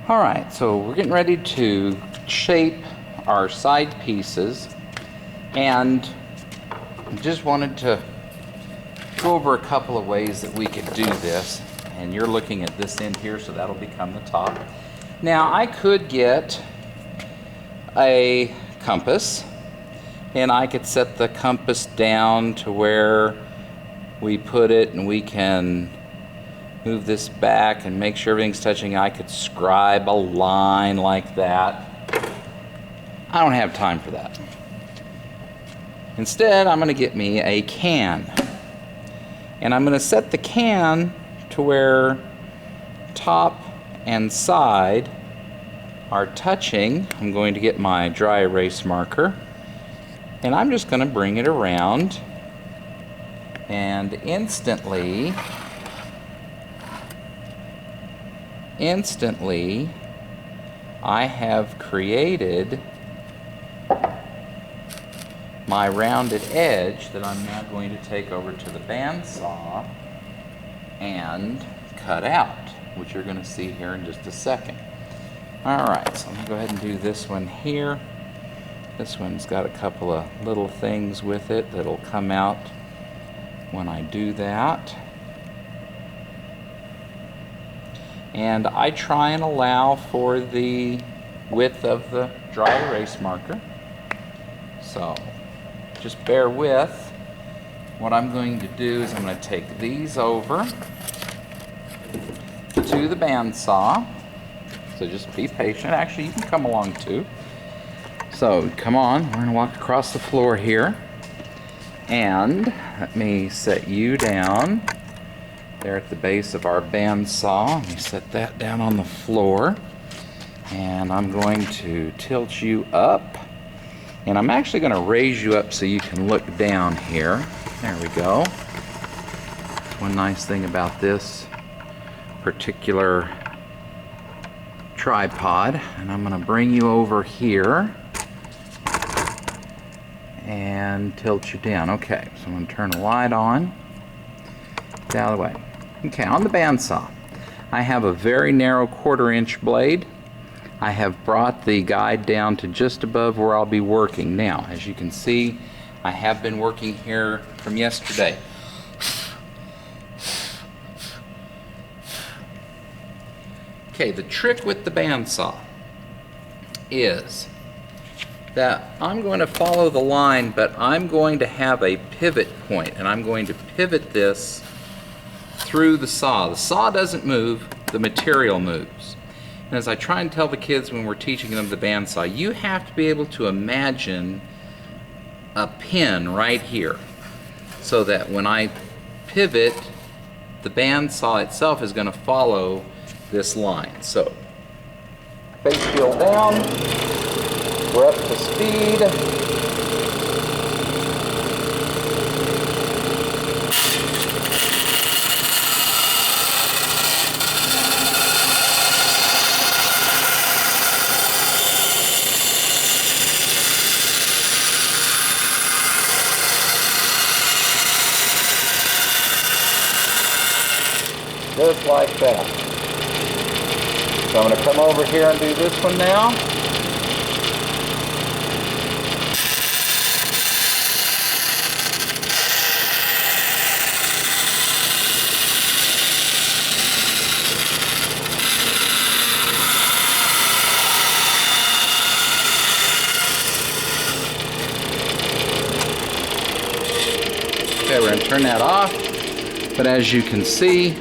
Alright, so we're getting ready to shape our side pieces, and I just wanted to go over a couple of ways that we could do this. And you're looking at this end here, so that'll become the top. Now I could get a compass, and I could set the compass down to where we put it, and we can move this back and make sure everything's touching. I could scribe a line like that. I don't have time for that. Instead, I'm going to get me a can. And I'm going to set the can to where top and side are touching. I'm going to get my dry erase marker, and I'm just going to bring it around, and instantly I have created my rounded edge that I'm now going to take over to the bandsaw and cut out, which you're going to see here in just a second. Alright, so I'm going to go ahead and do this one here. This one's got a couple of little things with it that'll come out when I do that. And I try and allow for the width of the dry erase marker. So just bear with. What I'm going to do is I'm going to take these over to the bandsaw. So just be patient. Actually, you can come along too. So come on, we're going to walk across the floor here. And let me set you down there at the base of our bandsaw. Let me set that down on the floor. And I'm going to tilt you up. And I'm actually going to raise you up so you can look down here. There we go. One nice thing about this particular tripod. And I'm going to bring you over here and tilt you down. Okay, so I'm going to turn the light on. Get out of the way. Okay, on the bandsaw, I have a very narrow 1/4 inch blade. I have brought the guide down to just above where I'll be working. Now, as you can see, I have been working here from yesterday. Okay, the trick with the bandsaw is that I'm going to follow the line, but I'm going to have a pivot point, and I'm going to pivot this through the saw. The saw doesn't move, the material moves. And as I try and tell the kids when we're teaching them the bandsaw, you have to be able to imagine a pin right here, so that when I pivot, the bandsaw itself is going to follow this line. So, face wheel down, we're up to speed. Just like that. So I'm going to come over here and do this one now. Okay, we're going to turn that off. But as you can see,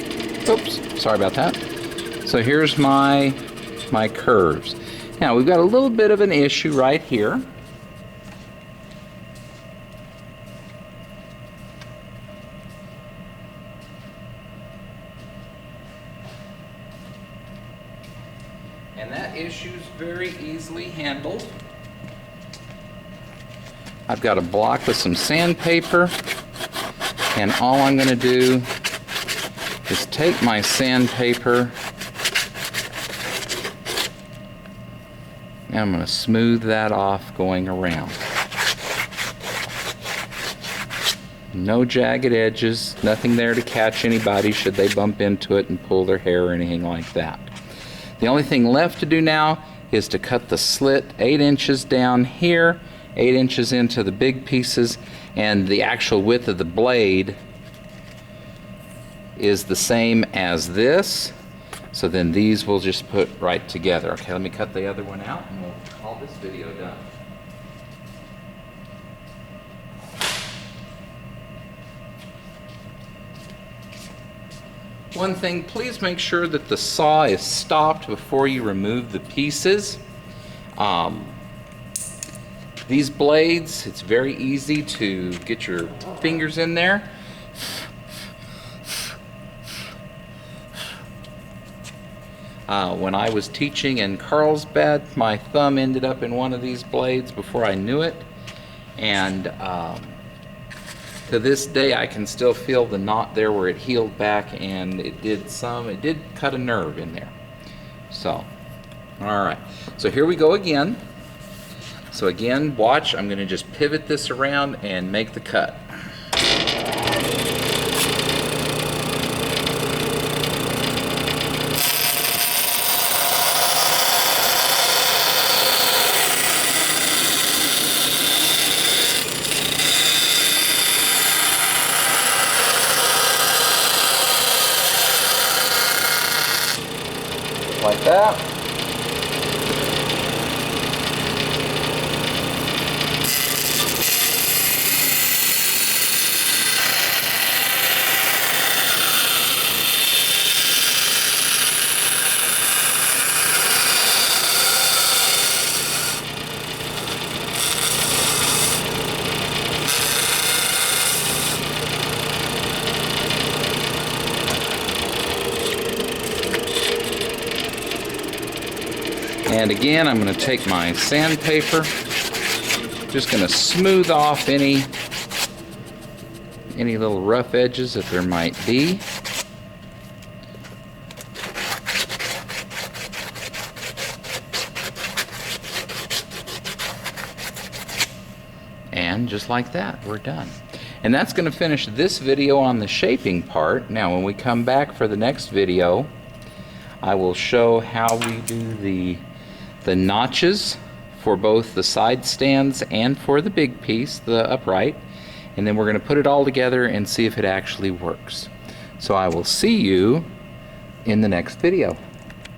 oops, sorry about that. So here's my curves. Now we've got a little bit of an issue right here. And that issue is very easily handled. I've got a block with some sandpaper, and all I'm going to do is take my sandpaper and I'm going to smooth that off going around. No jagged edges, nothing there to catch anybody should they bump into it and pull their hair or anything like that. The only thing left to do now is to cut the slit 8 inches down here, 8 inches into the big pieces, and the actual width of the blade is the same as this. So then these we'll just put right together. Okay, let me cut the other one out and we'll call this video done. One thing, please make sure that the saw is stopped before you remove the pieces. These blades, it's very easy to get your fingers in there. When I was teaching in Carlsbad, my thumb ended up in one of these blades before I knew it, and to this day I can still feel the knot there where it healed back, and it did cut a nerve in there. So, alright, so here we go again. So again, watch, I'm going to just pivot this around and make the cut. Like that. And again, I'm going to take my sandpaper, just going to smooth off any little rough edges that there might be. And just like that, we're done. And that's going to finish this video on the shaping part. Now, when we come back for the next video, I will show how we do the notches for both the side stands and for the big piece, the upright, and then we're going to put it all together and see if it actually works. So I will see you in the next video.